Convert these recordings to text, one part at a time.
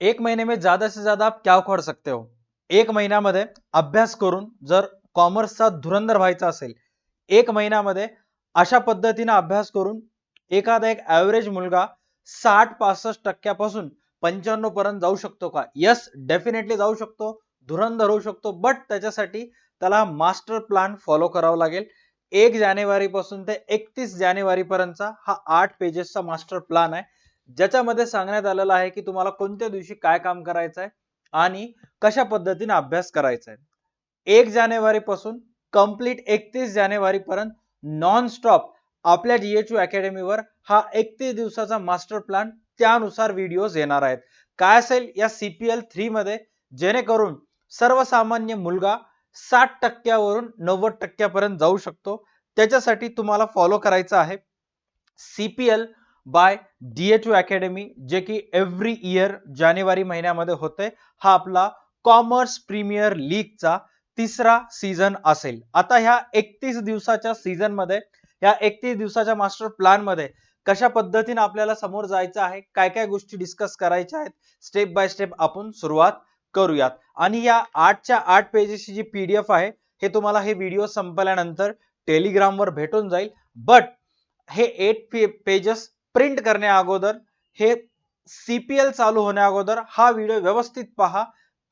एक महीने में ज्यादा से ज्यादा आप क्या कर सकते हो? एक महिन्यामध्ये अभ्यास करून जर कॉमर्सचा धुरंधर व्हायचा असेल, एक महिन्यामध्ये अशा पद्धतीने अभ्यास करून एखादा एक ॲव्हरेज मुलगा 60-65% 95 पर्यंत जाऊ शकतो का? यस, डेफिनेटली जाऊ शकतो, धुरंधर होऊ शकतो. बट त्याच्यासाठी त्याला मास्टर प्लॅन फॉलो करावा लागेल. 1 जानेवारी पासून ते 31 जानेवारी पर्यंतचा हा 8 पेजेसचा मास्टर प्लॅन आहे, ज्याच्यामध्ये सांगण्यात आलेलं आहे की तुम्हाला कोणत्या दिवशी काय काम करायचं आहे आणि कशा पद्धतीने अभ्यास करायचा आहे. 1 जानेवारी पासून कंप्लीट 31 जानेवारी पर्यंत नॉन स्टॉप आपल्या DHU अकॅडमीवर हा 31 दिवसाचा मास्टर प्लॅन त्यानुसार व्हिडिओज येणार आहेत. काय असेल या CPL 3 मध्ये, जेणेकरून सर्वसामान्य मुलगा 60% वरून 90% पर्यंत जाऊ शकतो. त्याच्यासाठी तुम्हाला फॉलो करायचं आहे CPL बाय DHU अकॅडमी, जे की एव्हरी इयर जानेवारी महिन्यामध्ये होते. हा आपला कॉमर्स प्रीमियर लीगचा तिसरा सीझन असेल. आता ह्या 31 दिवसाच्या सीझन मध्ये, या 31 दिवसाच्या मास्टर प्लॅन मध्ये कशा पद्धतीने आपल्याला समोर जायचं आहे, काय काय गोष्टी डिस्कस करायच्या आहेत, स्टेप बाय स्टेप आपण सुरुवात करूयात. आणि या 8च्या 8 पेजेसची जी PDF आहे, हे तुम्हाला हे व्हिडिओ संपल्यानंतर टेलिग्रामवर भेटून जाईल. बट हे 8 पेजेस प्रिंट करण्या अगोदर, हे CPL चालू होण्या अगोदर हा व्हिडिओ व्यवस्थित पहा,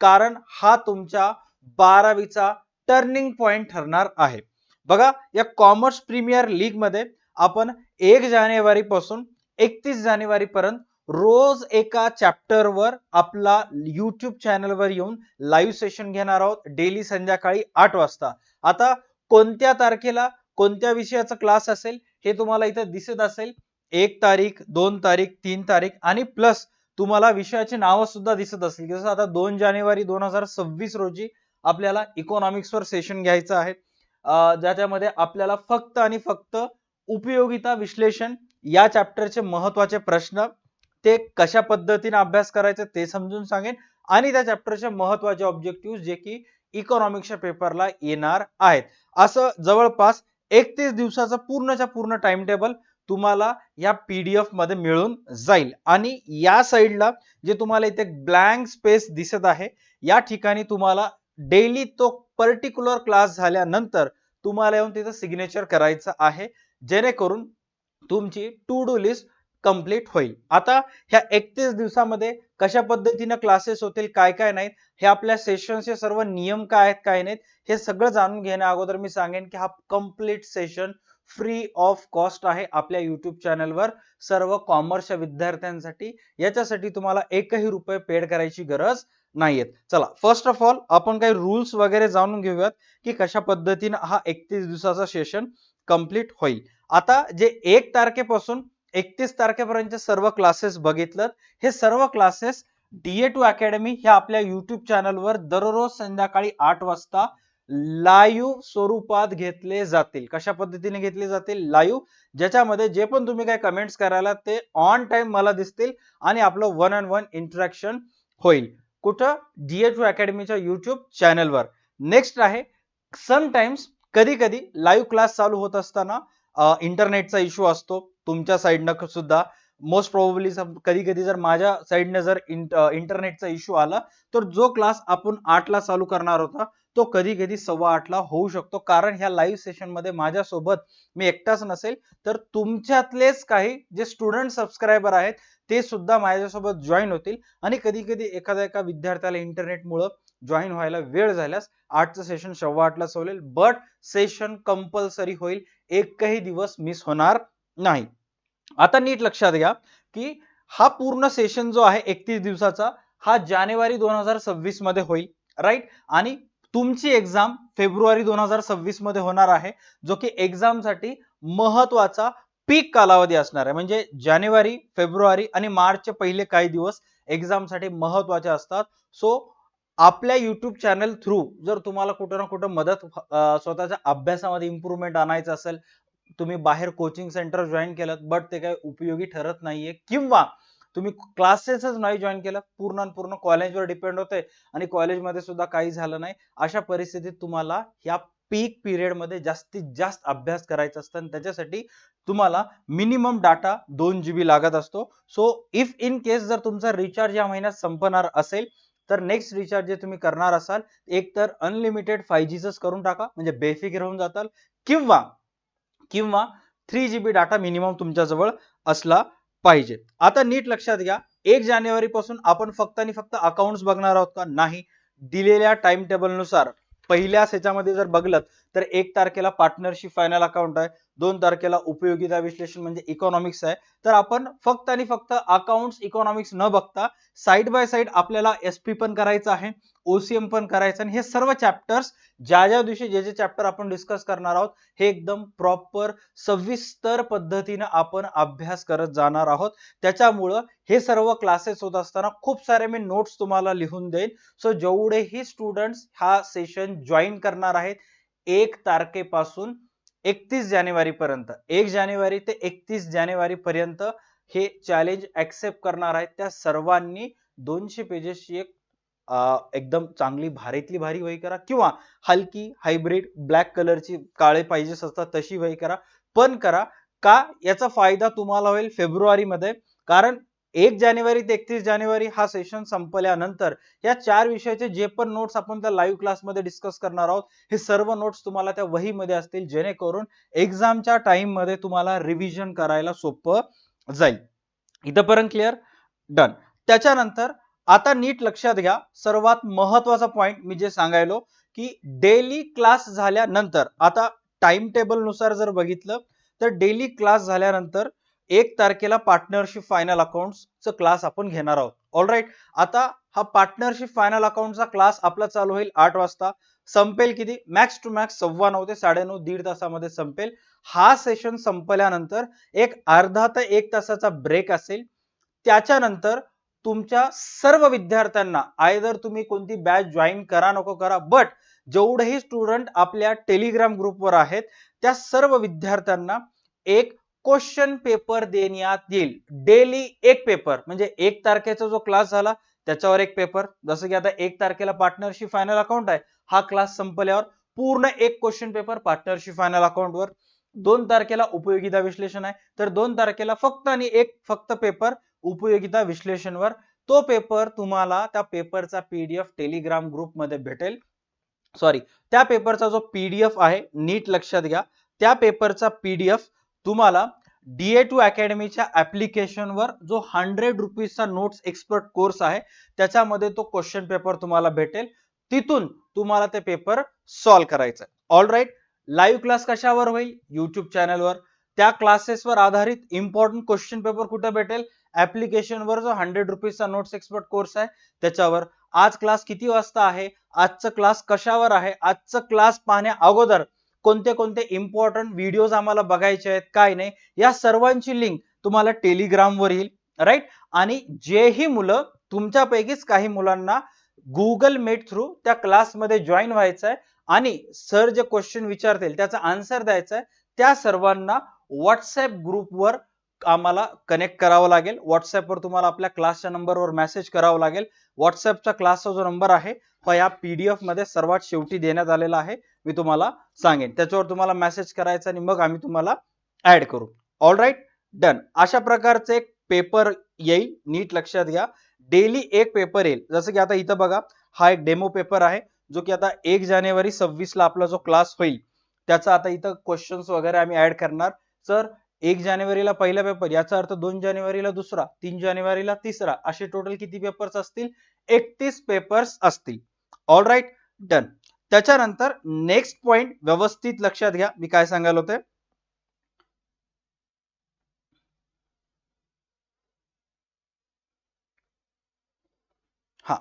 कारण हा तुमच्या 12वीचा टर्निंग पॉइंट ठरणार आहे. बघा, या कॉमर्स प्रीमियर लीग मध्ये आपण 1 जानेवारी पासून 31 जानेवारी पर्यंत रोज एका चॅप्टर वर आपला YouTube चॅनल वर येऊन लाईव्ह सेशन घेणार आहोत, डेली संध्याकाळी 8 वाजता. आता कोणत्या तारखेला कोणत्या विषयाचा क्लास असेल हे तुम्हाला इथे दिसत असेल. 1 तारीख, 2 तारीख, 3 तारीख आणि प्लस तुम्हाला विषयाचे नाव सुद्धा दिसत असतील. जसं आता 2 जानेवारी 2026 रोजी आपल्याला इकॉनॉमिक्स वर सेशन घ्यायचं आहे, ज्याच्यामध्ये आपल्याला फक्त आणि फक्त उपयोगिता विश्लेषण या चॅप्टरचे महत्त्वाचे प्रश्न, ते कशा पद्धतीने अभ्यास करायचे ते समजून सांगेन, आणि त्या चॅप्टरचे महत्त्वाचे ऑब्जेक्टिव्ह जे की इकॉनॉमिक्सच्या पेपरला येणार आहेत. असं जवळपास 31 दिवसाचा पूर्णच्या पूर्ण टाइम टेबल तुम्हाला या PDF मध्ये मिळून जाईल. आणि या साईडला जे तुम्हाला इथे ब्लँक स्पेस दिसत आहे, या ठिकाणी तुम्हाला डेली तो पर्टिक्युलर क्लास झाल्यानंतर तुम्हाला येऊन तिथे सिग्नेचर करायचं आहे, जेणेकरून तुमची टू डू लिस्ट कंप्लीट होईल. आता ह्या 31 दिवसामध्ये कशा पद्धतीने क्लासेस होतील, काय काय नाहीत, हे आपल्या सेशनचे सर्व नियम काय आहेत काय नाहीत, हे सगळं जाणून घेण्या अगोदर मी सांगेन की हा complete session free of cost आहे आपल्या YouTube चॅनलवर सर्व कॉमर्सच्या विद्यार्थ्यांसाठी. याच्यासाठी तुम्हाला एकही रुपये पेड करायची गरज नाहीये. चला, फर्स्ट ऑफ ऑल आपण काही रूल्स वगैरे जाणून घेऊयात की कशा पद्धतीने हा 31 दिवसाचा सेशन कंप्लीट होईल. आता जे 1 तारखेपासून 31 तारखेपर्यंतचे सर्व क्लासेस बघितलं, हे सर्व क्लासेस DA2 अकॅडमी ह्या आपल्या YouTube चॅनलवर दररोज संध्याकाळी 8 वाजता लाईव्ह स्वरूपात घेतले जातील. कशा पद्धतीने घेतले जातील? लाईव्ह, ज्याच्यामध्ये जे पण तुम्ही काय कमेंट्स करायला ते ऑन टाइम मला दिसतील आणि आपलं 1-on-1 इंटरॅक्शन होईल. कुठं? DA2 अकॅडमीच्या YouTube चॅनलवर. नेक्स्ट आहे, समटाइम्स कधी कधी लाईव्ह क्लास चालू होत असताना इंटरनेटचा इश्यू असतो तुमच्या साईडनं सुद्धा. मोस्ट प्रोबेबली कधी कधी जर माझ्या साईडने जर इंटरनेटचा इश्यू आला, तर जो क्लास आपण 8 ला चालू करणार होता तो कधी कधी 8:15 ला होऊ शकतो. कारण ह्या लाईव्ह सेशन मध्ये माझ्यासोबत मी एकटाच नसेल, तर तुमच्यातलेच काही जे स्टुडंट सबस्क्रायबर आहेत ते सुद्धा माझ्यासोबत जॉईन होतील. आणि कधी कधी एका विद्यार्थ्याला इंटरनेटमुळे जॉईन व्हायला वेळ झाल्यास 8चं सेशन 8:15 ला चालेल, बट सेशन कंपल्सरी होईल, एकही दिवस मिस होणार नाही. आता नीट लक्षात घ्या की हा पूर्ण सेशन जो आहे 31 दिवसाचा, हा जानेवारी 2026 मध्ये होईल, राईट. आणि तुमची एक्झाम फेब्रुवारी 2026 मध्ये होणार आहे, जो की एक्झाम साठी महत्वाचा पीक कालावधी असणार आहे. म्हणजे जानेवारी, फेब्रुवारी आणि मार्चचे पहिले काही दिवस एक्झाम साठी महत्वाचे असतात. सो आपल्या YouTube चॅनल थ्रू जर तुम्हाला कुठं ना कुठं मदत, स्वतःच्या अभ्यासामध्ये इम्प्रूव्हमेंट आणायचं असेल, तुम्ही बाहेर कोचिंग सेंटर जॉईन केलं बट ते काही उपयोगी ठरत नाहीये, किंवा तुम्ही क्लासेसच नाही जॉईन केलं, पूर्ण कॉलेजवर डिपेंड होते आणि कॉलेजमध्ये सुद्धा काही झालं नाही, अशा परिस्थितीत तुम्हाला या पीक पिरियड मध्ये जास्तीत जास्त अभ्यास करायचा असतो. आणि त्याच्यासाठी तुम्हाला मिनिमम डाटा 2 GB लागत असतो. सो इफ इन केस जर तुमचा रिचार्ज या महिन्यात संपणार असेल तर नेक्स्ट रिचार्ज जे तुम्ही करणार असाल एक तर अनलिमिटेड 5G च करून टाका, म्हणजे बेफिकीर होऊन जाताल, किंवा किंवा 3 GB डाटा मिनिमम तुमच्याजवळ असला पाहिजे. आता नीट लक्षात घ्या, 1 जानेवारी पासून आपण फक्त आणि फक्त अकाउंट्स बघणार आहोत का? नाही. दिलेल्या टाइम टेबल नुसार पहिल्या ह्याच्यामध्ये जर बघलं तर 1 तारखेला पार्टनरशिप फायनल अकाउंट आहे, 2 तारखेला उपयोगिता विश्लेषण म्हणजे इकॉनॉमिक्स आहे. तर आपण फक्त आणि फक्त अकाउंट्स इकॉनॉमिक्स न बघता साइड बाय साइड आपल्याला एसपी पण करायचं आहे, ओसीएम पण करायचं, आणि हे सर्व चॅप्टर्स ज्या ज्या दिवशी जे जे चॅप्टर आपण डिस्कस करणार आहोत हे एकदम प्रॉपर सविस्तर पद्धतीने आपण अभ्यास करत जाणार आहोत. त्याच्यामुळं हे सर्व क्लासेस होत असताना खूप सारे मी नोट्स तुम्हाला लिहून देईन. सो जेवढेही स्टुडंट्स हा सेशन जॉईन करणार आहेत 1 तारखेपासून 31 जानेवारी पर्यंत, 1 जानेवारी ते 31 जानेवारी पर्यंत हे चॅलेंज ऍक्सेप्ट करणार आहेत त्या सर्वांनी 200 पेजेसची एक एकदम चांगली भारीतली भारी वही करा, किंवा हलकी हायब्रिड ब्लॅक कलरची काळे पाहिजे असतात तशी वही करा, पण करा. का? याचा फायदा तुम्हाला होईल फेब्रुवारी मध्ये, कारण 1 जानेवारी ते 31 जानेवारी हा सेशन संपल्यानंतर या 4 विषयाचे जे पण नोट्स आपण त्या लाईव्ह क्लासमध्ये डिस्कस करणार आहोत हे सर्व नोट्स तुम्हाला त्या वहीमध्ये असतील, जेणेकरून एक्झामच्या टाइम मध्ये तुम्हाला रिव्हिजन करायला सोपं जाईल. इथपर्यंत क्लिअर? डन. त्याच्यानंतर आता नीट लक्षात घ्या, सर्वात महत्वाचा पॉइंट मी जे सांगायलो की डेली क्लास झाल्यानंतर, आता टाइम टेबल नुसार जर बघितलं तर डेली क्लास झाल्यानंतर 1 तारखेला पार्टनरशिप फायनल अकाउंट्सचा क्लास आपण घेणार आहोत. ऑलराईट. आता हा पार्टनरशिप फायनल अकाउंटचा क्लास आपला चालू होईल 8 वाजता, संपेल किती? मॅक्स टू मॅक्स 9:15 ते 9:30, दीड तासामध्ये संपेल. हा सेशन संपल्यानंतर एक अर्धा ते 1 तासाचा ब्रेक असेल. त्याच्यानंतर तुमच्या सर्व विद्यार्थ्यांना आयदर तुम्ही कोणती बॅच जॉईन करा नको करा, बट जेवढेही स्टुडंट आपल्या टेलिग्राम ग्रुपवर आहेत त्या सर्व विद्यार्थ्यांना एक क्वेश्चन पेपर देण्यात येईल. डेली एक पेपर, म्हणजे 1 तारखेचा जो क्लास झाला त्याच्यावर एक पेपर, जसं की आता 1 तारखेला पार्टनरशिप फायनल अकाउंट आहे, हा क्लास संपल्यावर पूर्ण एक question paper partnership final account वर. 2 तारखेला उपयोगिता विश्लेषण आहे, तर 2 तारखेला फक्त आणि एक फक्त पेपर उपयोगिता विश्लेषणवर. तो पेपर तुम्हाला त्या पेपरचा पीडीएफ टेलिग्राम ग्रुप मध्ये भेटेल. सॉरी, त्या पेपरचा जो पीडीएफ आहे नीट लक्षात घ्या, त्या पेपरचा पीडीएफ तुम्हाला DA2 अकॅडमीच्या ऍप्लिकेशनवर जो 100 रुपीजचा नोट्स एक्सपर्ट कोर्स आहे त्याच्यामध्ये तो क्वेश्चन पेपर तुम्हाला भेटेल. तिथून तुम्हाला ते पेपर सॉल्व्ह करायचं. All right. लाईव्ह क्लास कशावर होईल? युट्यूब चॅनलवर. त्या क्लासेसवर आधारित इम्पॉर्टंट क्वेश्चन पेपर कुठे भेटेल? ऍप्लिकेशनवर जो 100 रुपीजचा नोट्स एक्सपर्ट कोर्स आहे त्याच्यावर. आज क्लास किती वाजता आहे? आजचा क्लास कशावर आहे? आजचा क्लास पाहण्या अगोदर कोणते कोणते इम्पॉर्टंट व्हिडिओज आम्हाला बघायचे आहेत, काय नाही, या सर्वांची लिंक तुम्हाला टेलिग्रामवर येईल. राईट. आणि जेही मुलं, तुमच्यापैकीच काही मुलांना गुगल मीट थ्रू त्या क्लासमध्ये जॉईन व्हायचं आहे आणि सर जे क्वेश्चन विचारतील त्याचा आन्सर द्यायचा आहे, त्या सर्वांना व्हॉट्सअप ग्रुपवर आम्हाला कनेक्ट करावं लागेल. व्हॉट्सअपवर तुम्हाला आपल्या क्लासच्या नंबरवर मेसेज करावं लागेल. व्हॉट्सअपचा क्लासचा जो नंबर आहे तो या पीडीएफ मध्ये सर्वात शेवटी देण्यात आलेला आहे, मी तुम्हाला सांगेन. त्याच्यावर तुम्हाला मेसेज करायचा आणि मग आम्ही तुम्हाला ऍड करू. All right. डन. अशा प्रकारचे एक पेपर येईल, नीट लक्षात घ्या. डेली एक पेपर येईल. जसं की आता इथं बघा, हा एक डेमो पेपर आहे जो की आता 1 जानेवारी 26 ला आपला जो क्लास होईल त्याचा आता इथं क्वेश्चन्स वगैरे आम्ही ऍड करणार. सर 1 जानेवारीला पहिला पेपर, याचा अर्थ 2 जानेवारीला दुसरा, 3 जानेवारीला तिसरा, असे टोटल किती पेपर्स असतील? 31 पेपर्स असतील. All right. डन. त्याच्यानंतर नेक्स्ट पॉइंट व्यवस्थित लक्षात घ्या, मी काय सांगायला होते. हा,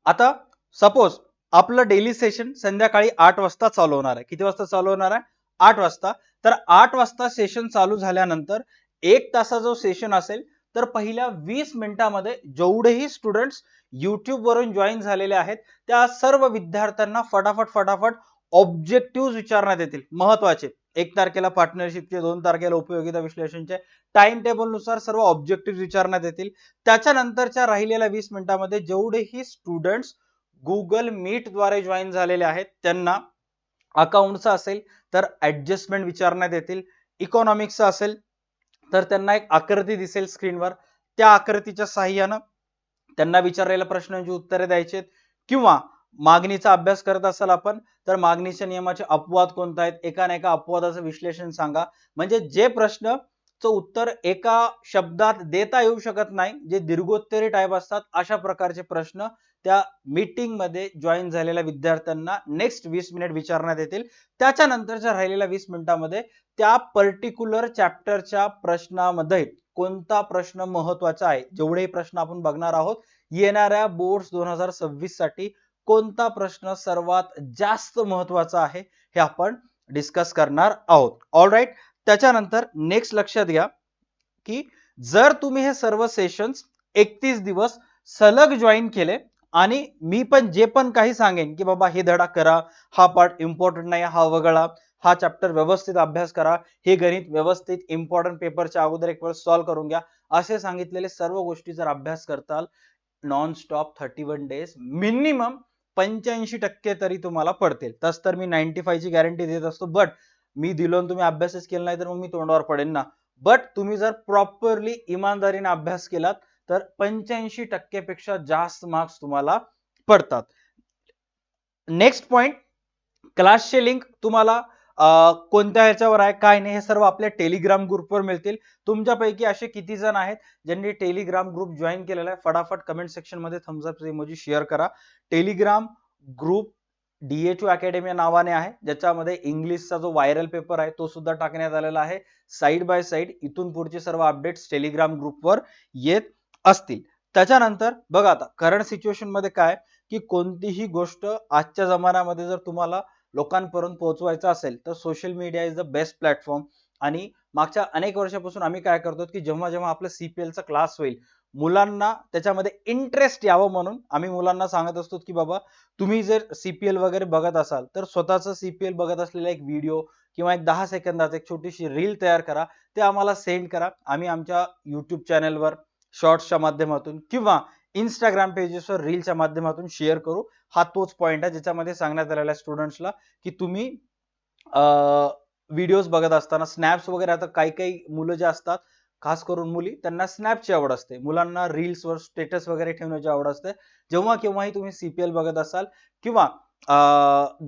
आता सपोज आपलं डेली सेशन संध्याकाळी 8 वाजता चालू होणार आहे. किती वाजता चालू होणार आहे? 8 वाजता. तर 8 वाजता सेशन चालू झाल्यानंतर 1 तासा जो सेशन असेल तर पहिल्या 20 मिनिटांमध्ये जेवढेही स्टुडंट्स युट्यूब वरून जॉईन झालेले आहेत त्या सर्व विद्यार्थ्यांना फटाफट फटाफट ऑब्जेक्टिव्ह विचारण्यात येतील, महत्वाचे. 1 तारखेला पार्टनरशिपचे, 2 तारखेला उपयोगिता विश्लेषणचे, टाइम टेबल नुसार सर्व ऑब्जेक्टिव्ह विचारण्यात येतील. त्याच्यानंतरच्या राहिलेल्या 20 मिनिटांमध्ये जेवढेही स्टुडंट्स गुगल मीट द्वारे जॉईन झालेले आहेत त्यांना अकाउंटचा असेल तर ऍडजस्टमेंट विचारण्यात येतील, इकॉनॉमिक्सचा असेल तर त्यांना एक आकृती दिसेल स्क्रीनवर, त्या आकृतीच्या साहाय्यानं त्यांना विचारलेल्या प्रश्नांची उत्तरे द्यायची किंवा मागणीचा अभ्यास करत असाल आपण तर मागणीच्या नियमाचे अपवाद कोणते आहेत, एका ना एका अपवादाचं विश्लेषण सांगा. म्हणजे जे प्रश्नचं उत्तर एका शब्दात देता येऊ शकत नाही, जे दीर्घोत्तरी टाईप असतात, अशा प्रकारचे प्रश्न त्या मीटिंग मध्ये जॉईन झालेल्या विद्यार्थ्यांना नेक्स्ट 20 मिनिट विचारण्यात येतील. त्याच्यानंतरच्या राहिलेल्या 20 मिनिटांमध्ये त्या पर्टिक्युलर चॅप्टरच्या प्रश्नामध्ये कोणता प्रश्न महत्वाचा आहे, जेवढे प्रश्न आपण बघणार आहोत येणाऱ्या बोर्ड्स 2026 साठी कोणता प्रश्न सर्वात जास्त महत्वाचा आहे हे आपण डिस्कस करणार आहोत. All right. त्याच्यानंतर नेक्स्ट लक्षात घ्या की जर तुम्ही हे सर्व सेशन्स 31 दिवस सलग जॉईन केले आणि मी पण जे पण काही सांगेन की बाबा हे धडा करा, हा पार्ट इम्पॉर्टंट नाही, हा वगळा, हा चॅप्टर व्यवस्थित अभ्यास करा, हे गणित व्यवस्थित इम्पॉर्टंट पेपरच्या अगोदर एक वेळ सॉल्व्ह करून घ्या, असे सांगितलेले सर्व गोष्टी जर अभ्यास करताल नॉन स्टॉप 31 डेज मिनिमम 85% तरी तुम्हाला पडतील. तस तर मी 95 ची गॅरंटी देत असतो, बट मी दिलो तुम्ही अभ्यासच केला नाही तर मग मी तोंडावर पडेन ना. बट तुम्ही जर प्रॉपरली इमानदारीने अभ्यास केलात तर 85% पेक्षा जास्त मार्क्स तुम्हाला पडतात. नेक्स्ट पॉइंट, क्लासचे लिंक तुम्हाला कोणत्या ह्याच्यावर आहे काय नाही हे सर्व आपल्या टेलिग्राम ग्रुपवर मिळतील. तुमच्यापैकी असे किती जण आहेत ज्यांनी टेलिग्राम ग्रुप जॉईन केलेला आहे, फटाफट कमेंट सेक्शन मध्ये थम्स अप इमोजी शेअर करा. टेलिग्राम ग्रुप DH2 अकॅडमी नावाने आहे, ज्याच्यामध्ये इंग्लिशचा जो व्हायरल पेपर आहे तो सुद्धा टाकण्यात आलेला आहे. साइड बाय साइड इथून पुढचे सर्व अपडेट्स टेलिग्राम ग्रुपवर येत असतील. त्याच्यानंतर बघा आता करंट सिच्युएशन मध्ये काय की कोणतीही गोष्ट आजच्या जमान्यामध्ये जर तुम्हाला लोकांपर्यंत पोहोचवायचं असेल तर social media is the best platform. आणि मागच्या अनेक वर्षापासून आम्ही काय करतो की जेव्हा जेव्हा आपलं CPL चा क्लास होईल मुलांना त्याच्यामध्ये इंटरेस्ट यावं म्हणून आम्ही मुलांना सांगत असतो की बाबा तुम्ही जर CPL वगैरे बघत असाल तर स्वतःच CPL बघत असलेला एक व्हिडिओ किंवा एक 10 सेकंदाचा एक छोटीशी रील तयार करा, ते आम्हाला सेंड करा. आम्ही आमच्या YouTube चॅनलवर शॉर्ट्सच्या माध्यमातून किंवा इंस्टाग्राम पेजेसवर रीलच्या माध्यमातून शेअर करू. हा तोच पॉइंट आहे ज्याच्यामध्ये सांगण्यात आलेला आहे स्टुडंट्सला की तुम्ही व्हिडिओज बघत असताना स्नॅप्स वगैरे, आता काही काही मुलं जे असतात खास करून मुली त्यांना स्नॅपची आवड असते, मुलांना रील्सवर स्टेटस वगैरे ठेवण्याची आवड असते. जेव्हा केव्हाही तुम्ही CPL बघत असाल किंवा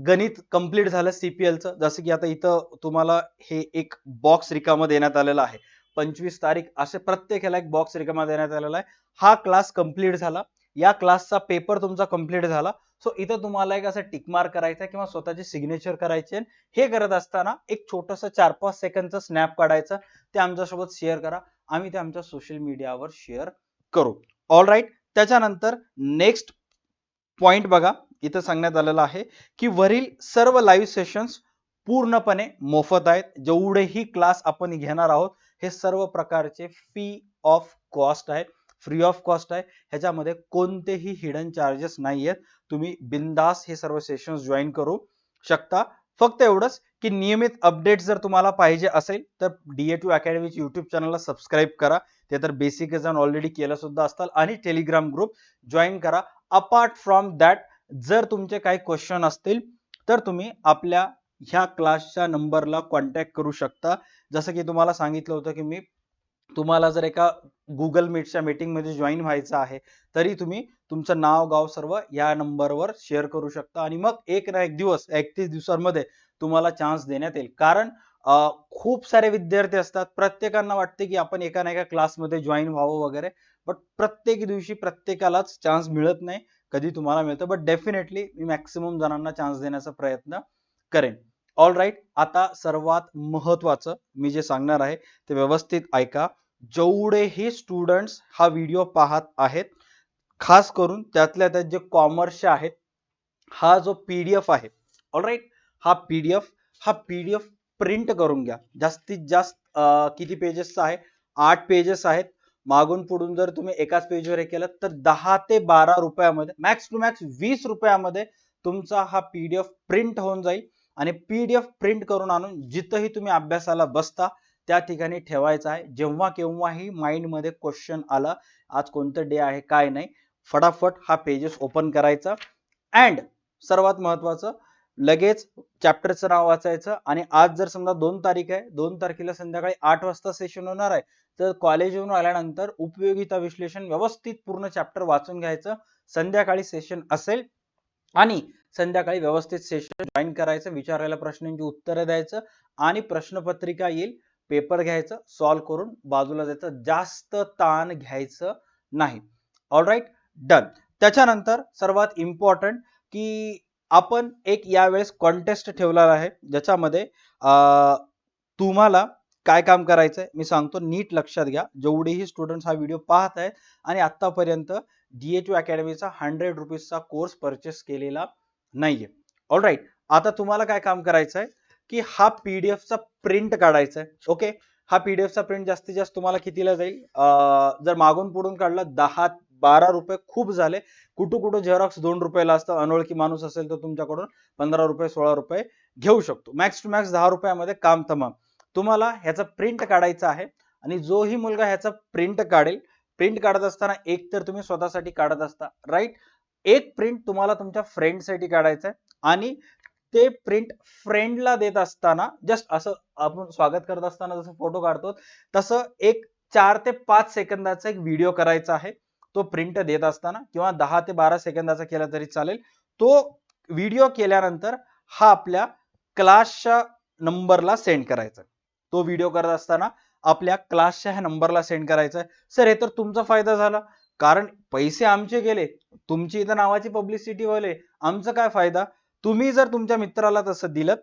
गणित कंप्लीट झालं CPLचं, जसं की आता इथं तुम्हाला हे एक बॉक्स रिकामा देण्यात आलेला आहे, 25 तारीख असे प्रत्येक ह्याला एक बॉक्स रिकामा देण्यात आलेला आहे. हा क्लास कंप्लीट झाला, या क्लासचा पेपर तुमचा कंप्लीट झाला, सो इथं तुम्हाला एक असं टिक मार्क करायचं किंवा स्वतःची सिग्नेचर करायची. हे करत असताना एक छोटंसं 4-5 सेकंदचं स्नॅप काढायचं, ते आमच्यासोबत शेअर करा, आम्ही ते आमच्या सोशल मीडियावर शेअर करू. All right. त्याच्यानंतर नेक्स्ट पॉइंट बघा, इथं सांगण्यात आलेलं आहे की वरील सर्व लाईव्ह सेशन्स पूर्णपणे मोफत आहेत. जेवढेही क्लास आपण घेणार आहोत हे सर्व प्रकारचे फ्री ऑफ कॉस्ट आहे, फ्री ऑफ कॉस्ट आहे. ह्याच्यामध्ये कोणतेही हिडन चार्जेस नाही आहेत. तुम्ही बिंदास हे सर्व सेशन्स जॉईन करू शकता. फक्त एवढंच की नियमित अपडेट जर तुम्हाला पाहिजे असेल तर DA2 अकॅडमीच्या युट्यूब चॅनलला सबस्क्राईब करा, ते तर बेसिक जाऊन ऑलरेडी केलं सुद्धा असताल, आणि टेलिग्राम ग्रुप जॉईन करा. अपार्ट फ्रॉम दॅट जर तुमचे काही क्वेश्चन असतील तर तुम्ही आपल्या ह्या क्लासच्या नंबरला कॉन्टॅक्ट करू शकता. जसं की तुम्हाला सांगितलं होतं की मी तुम्हाला जर एका गुगल मीटच्या मीटिंग मध्ये जॉईन व्हायचं आहे तरी तुम्ही तुमचं नाव गाव सर्व या नंबरवर शेअर करू शकता आणि मग एक ना एक दिवस 31 दिवसांमध्ये तुम्हाला चान्स देण्यात येईल. कारण खूप सारे विद्यार्थी असतात, प्रत्येकांना वाटते की आपण एका ना एका क्लासमध्ये जॉईन व्हावं वगैरे, बट प्रत्येक दिवशी प्रत्येकालाच चान्स मिळत नाही. कधी तुम्हाला मिळतं, बट डेफिनेटली मी मॅक्सिमम जणांना चान्स देण्याचा प्रयत्न करेन. All right. आता सर्वात महत्वाचं मी जे सांगणार आहे ते व्यवस्थित ऐका. जेवढेही स्टुडंट्स हा व्हिडिओ पाहत आहेत, खास करून त्यातल्या त्यात जे कॉमर्सचे आहेत, हा जो PDF आहे, ऑल राईट, हा पीडीएफ प्रिंट करून घ्या. जास्तीत जास्त किती पेजेसचा आहे, 8 पेजेस आहेत. मागून पुढून जर तुम्ही एकाच पेजवर हे केलं तर 10 ते 12 रुपयामध्ये, मॅक्स टू मॅक्स 20 रुपयामध्ये तुमचा हा PDF प्रिंट होऊन जाईल. आणि PDF प्रिंट करून आणून जिथंही तुम्ही अभ्यासाला बसता त्या ठिकाणी ठेवायचा आहे. जेव्हा केव्हाही माइंड मध्ये क्वेश्चन आला, आज कोणतं डे आहे काय नाही, फटाफट हा पेजेस ओपन करायचा. अँड सर्वात महत्वाचं, लगेच चॅप्टरचं नाव वाचायचं आणि आज जर समजा 2 तारीख आहे, 2 तारखेला संध्याकाळी 8 वाजता सेशन होणार आहे, तर कॉलेजवरून आल्यानंतर उपयोगिता विश्लेषण व्यवस्थित पूर्ण चॅप्टर वाचून घ्यायचं. संध्याकाळी सेशन असेल आणि संध्याकाळी व्यवस्थित सेशन जॉईन करायचं, विचारायला प्रश्नांची उत्तरं द्यायचं आणि प्रश्नपत्रिका येईल, पेपर घ्यायचं, सॉल्व्ह करून बाजूला द्यायचं. जास्त ताण घ्यायचं नाही. All right, done. त्याच्यानंतर सर्वात इम्पॉर्टंट की आपण एक यावेळेस कॉन्टेस्ट ठेवलेला आहे, ज्याच्यामध्ये तुम्हाला काय काम करायचंय मी सांगतो, नीट लक्षात घ्या. जेवढेही स्टुडंट्स हा व्हिडिओ पाहत आहेत आणि आतापर्यंत DHU अकॅडमीचा 100 रुपीजचा कोर्स परचेस केलेला नाहीये. ऑलराईट, आता तुम्हाला काय काम करायचंय की हा पीडीएफचा प्रिंट काढायचा आहे. ओके, हा पीडीएफचा प्रिंट जास्तीत जास्त तुम्हाला कितीला जाईल? जर मागून पुढून काढला 10-12 रुपये खूप झाले. कुठं कुठं झेरॉक्स 2 रुपयाला असतं. अनोळखी माणूस असेल तर तुमच्याकडून 15 रुपये 16 रुपये घेऊ शकतो. मॅक्स टू मॅक्स 10 रुपयामध्ये काम तमाम. तुम्हाला ह्याचा प्रिंट काढायचा आहे आणि जोही मुलगा ह्याचा प्रिंट काढेल, प्रिंट काढत असताना एक तर तुम्ही स्वतःसाठी काढत असता, राईट, एक प्रिंट तुम्हाला तुमच्या फ्रेंडसाठी काढायचं आहे आणि ते प्रिंट फ्रेंडला देत असताना जस्ट असं आपण स्वागत करत असताना जसं फोटो काढतो तसं एक 4 ते 5 सेकंदाचा एक व्हिडिओ करायचा आहे. तो प्रिंट देत असताना किंवा 10 ते 12 सेकंदाचा केला तरी चालेल. तो व्हिडिओ केल्यानंतर हा आपल्या क्लासच्या नंबरला सेंड करायचा. तो व्हिडिओ करत असताना आपल्या क्लासच्या ह्या नंबरला सेंड करायचा. सर हे तर तुमचा फायदा झाला, कारण पैसे आमचे गेले, तुमची इथं नावाची पब्लिसिटी व्हायले, आमचा काय फायदा? तुम्ही जर तुमच्या मित्राला तसं दिलं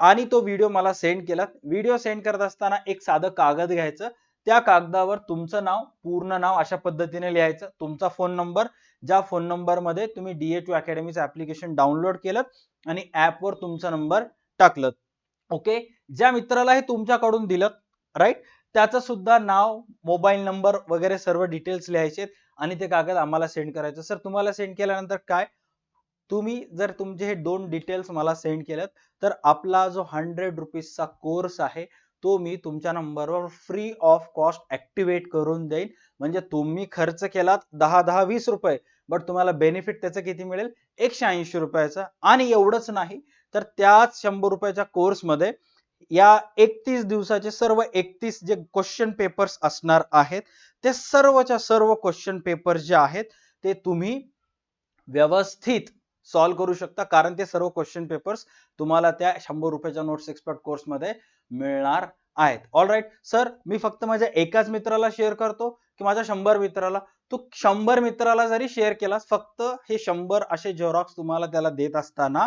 आणि तो व्हिडिओ मला सेंड केला, व्हिडिओ सेंड करत असताना एक साधं कागद घ्यायचं, त्या कागदावर तुमचं नाव, पूर्ण नाव अशा पद्धतीने लिहायचं, तुमचा फोन नंबर, ज्या फोन नंबर मध्ये तुम्ही DHU अकॅडमीचं ऍप्लिकेशन डाउनलोड केलं आणि ऍपवर तुमचा नंबर टाकलं. ओके, ज्या मित्राला हे तुमच्याकडून दिलं, राईट, त्याचं सुद्धा नाव, मोबाईल नंबर वगैरे सर्व डिटेल्स लिहायचे आणि ते कागद आम्हाला सेंड करायचं. सर तुम्हाला सेंड केल्यानंतर काय, तुम्ही जर तुमचे हे 2 डिटेल्स मला सेंड केलेत तर आपला जो 100 रुपीजचा कोर्स आहे तो मी तुमच्या नंबरवर फ्री ऑफ कॉस्ट ऍक्टिव्हेट करून देईन. म्हणजे तुम्ही खर्च केलात 10-20 रुपये, बट तुम्हाला बेनिफिट त्याचं किती मिळेल? 180 रुपयाचा. आणि एवढंच नाही तर त्याच 100 रुपयाच्या कोर्समध्ये या 31 दिवसाचे सर्व 31 जे क्वेश्चन पेपर्स असणार आहेत, ते सर्वच्या सर्व क्वेश्चन पेपर जे आहेत ते तुम्ही व्यवस्थित सॉल्व्ह करू शकता, कारण ते सर्व क्वेश्चन पेपर्स तुम्हाला त्या 100 रुपयाच्या नोट्स एक्सपर्ट कोर्स मध्ये मिळणार आहेत. ऑलराईट सर, मी फक्त माझ्या एकाच मित्राला शेअर करतो की माझ्या 100 मित्राला? तू 100 मित्राला जरी शेअर केलास, फक्त हे 100 असे झेरॉक्स तुम्हाला त्याला देत असताना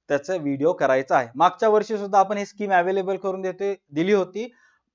त्याचा व्हिडिओ करायचा आहे. मागच्या वर्षी सुद्धा आपण ही स्कीम अवेलेबल करून दिली होती.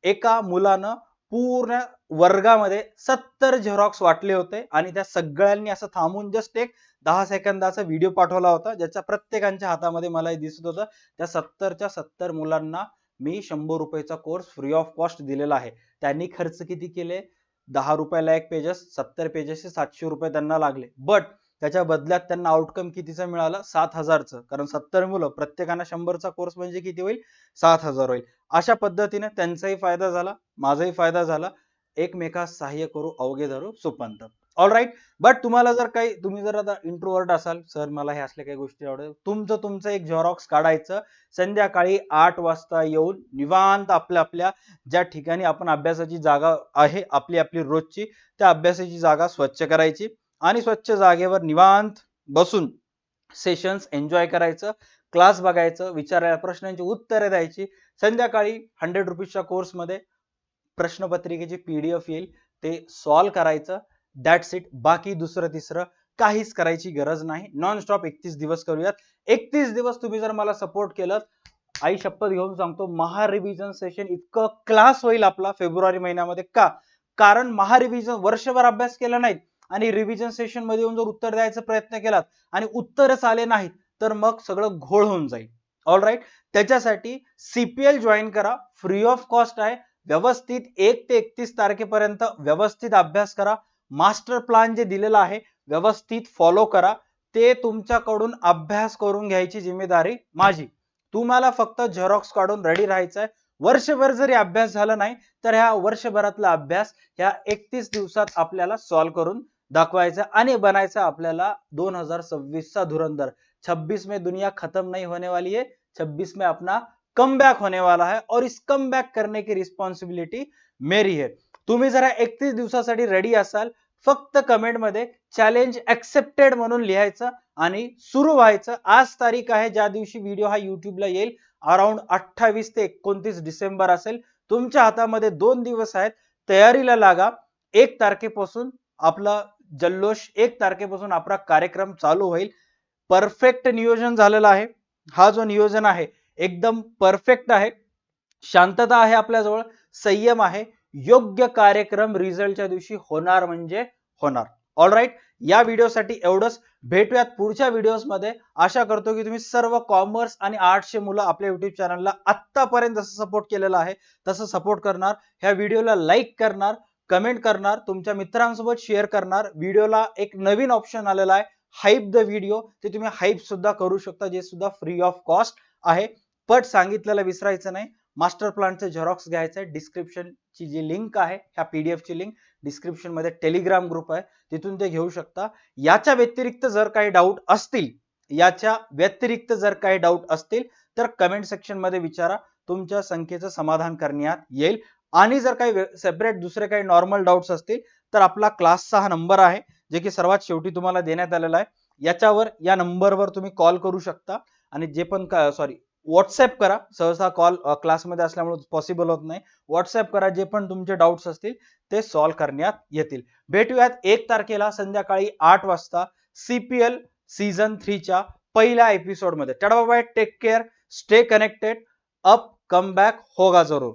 एका मुलानं पूर्ण वर्गामध्ये 70 झेरॉक्स वाटले होते आणि त्या सगळ्यांनी असं थांबून जस्ट एक 10 सेकंदाचा व्हिडिओ पाठवला होता, ज्याच्या प्रत्येकाच्या हातामध्ये मला दिसत होतं त्या 70च्या 70 मुलांना मी 100 रुपयाचा कोर्स फ्री ऑफ कॉस्ट दिलेला आहे. त्यांनी खर्च किती केले? 10 रुपयाला एक पेजेस, 70 पेजेसचे 700 रुपये त्यांना लागले. बट त्याच्या बदल्यात त्यांना आउटकम कितीचं मिळालं? 7,000चं. कारण 70 मुलं, प्रत्येकाना 100चा कोर्स म्हणजे किती होईल? 7,000 होईल. अशा पद्धतीने त्यांचाही फायदा झाला, माझाही फायदा झाला. एकमेकास सहाय्य करू अवघे धरू सुपंथ. ऑलराईट, बट तुम्हाला जर काही, तुम्ही जर आता इंट्रोवर्ट असाल, सर मला हे असल्या काही गोष्टी आवडतात, तुमचं एक झेरॉक्स काढायचं, संध्याकाळी 8 वाजता येऊन निवांत आपल्या ज्या ठिकाणी आपण अभ्यासाची जागा आहे आपली रोजची, त्या अभ्यासाची जागा स्वच्छ करायची आणि स्वच्छ जागेवर निवांत बसून सेशन्स एन्जॉय करायचं, क्लास बघायचं, विचारायला प्रश्नांची उत्तरे द्यायची. संध्याकाळी 100 रुपीजच्या कोर्समध्ये प्रश्नपत्रिकेची PDF येईल, ते सॉल्व्ह करायचं. That's it. बाकी दुसरं तिसरं काहीच करायची गरज नाही. नॉन स्टॉप 31 दिवस करूयात. 31 दिवस तुम्ही जर मला सपोर्ट केलं, आई शपथ घेऊन सांगतो, महारिव्हिजन सेशन इतकं क्लास होईल आपला फेब्रुवारी महिन्यामध्ये. का? कारण महारिव्हिजन वर्षभर अभ्यास केला नाही आणि रिव्हिजन सेशन मध्ये येऊन जर उत्तर द्यायचा प्रयत्न केलात आणि उत्तरच आले नाहीत तर मग सगळं घोळ होऊन जाईल. ऑलराईट, त्याच्यासाठी CPL जॉईन करा, फ्री ऑफ कॉस्ट आहे. व्यवस्थित 1 ते 31 तारखेपर्यंत व्यवस्थित अभ्यास करा. मास्टर प्लॅन जे दिलेला आहे व्यवस्थित फॉलो करा. ते तुमच्याकडून अभ्यास करून घ्यायची जिम्मेदारी माझी. तुम्हाला फक्त झेरॉक्स काढून रेडी राहायचं आहे. वर्षभर जरी अभ्यास झाला नाही तर ह्या वर्षभरातला अभ्यास ह्या 31 दिवसात आपल्याला सॉल्व्ह करून दाखवायचा आणि बनायचा आपल्याला 2026 चा धुरंधर। 26 में दुनिया खत्म नहीं होने वाली है, 26 में अपना कम बैक होने वाला है और इस कम बैक करने की रिस्पॉन्सिबिलिटी मेरी है। तुम्ही जरा 31 दिवसासाठी रेडी असाल, फक्त कमेंट मध्ये चॅलेंज एक्सेप्टेड म्हणून लिहायचं आणि सुरू व्हायचं। आज तारीख आहे ज्या दिवशी व्हिडिओ हा युट्यूबला येईल, अराउंड 28 ते 29 डिसेंबर असेल। तुमच्या हातामध्ये 2 दिवस आहेत, तयारीला लागा। 1 तारखेपासून आपला जल्लोष, 1 तारखेपासून आपला कार्यक्रम चालू होईल। परफेक्ट नियोजन झालेलं आहे। हा जो नियोजन आहे एकदम परफेक्ट आहे। शांतता आहे आपल्याजवळ, संयम आहे, योग्य कार्यक्रम रिझल्टच्या दिवशी होणार म्हणजे होणार। ऑल राईट, या व्हिडिओसाठी एवढंच। भेटूयात पुढच्या व्हिडिओज मध्ये। आशा करतो की तुम्ही सर्व कॉमर्स आणि आर्ट्सचे मुलं आपल्या युट्यूब चॅनलला आत्तापर्यंत जसं सपोर्ट केलेला आहे तसं सपोर्ट करणार, ह्या व्हिडिओला लाईक करणार, कमेंट करणार, तुमच्या मित्रांसोबत शेअर करणार। व्हिडिओला एक नवीन ऑप्शन आलेला आहे, हाईप द व्हिडिओ, ते तुम्ही हाईप सुद्धा करू शकता, जे सुद्धा फ्री ऑफ कॉस्ट आहे। पण सांगितलेलं विसरायचं नाही, मास्टर प्लॅनचे झेरॉक्स घ्यायचे, डिस्क्रिप्शनची जी लिंक आहे, ह्या पीडीएफ ची लिंक डिस्क्रिप्शन मध्ये टेलिग्राम ग्रुप आहे, तिथून ते घेऊ शकता। याच्या व्यतिरिक्त जर काही डाऊट असतील, तर कमेंट सेक्शन मध्ये विचारा, तुमच्या संख्येचं समाधान करण्यात येईल। आणि जर काही सेपरेट दुसरे काही नॉर्मल डाऊट्स असतील तर आपला क्लासचा हा नंबर आहे, जे की सर्वात शेवटी तुम्हाला देण्यात आलेला आहे। याच्यावर, या नंबरवर तुम्ही कॉल करू शकता आणि जे पण व्हॉट्सअप करा। सहसा कॉल क्लासमध्ये असल्यामुळे पॉसिबल होत नाही। व्हॉट्सअप करा, जे पण तुमचे डाऊट्स असतील ते सॉल्व्ह करण्यात येतील। भेटूयात 1 तारखेला संध्याकाळी 8 वाजता सीपीएल सीझन 3 च्या पहिल्या एपिसोड मध्ये। Tata bye bye, take care, stay connected, up come back होगा जरूर।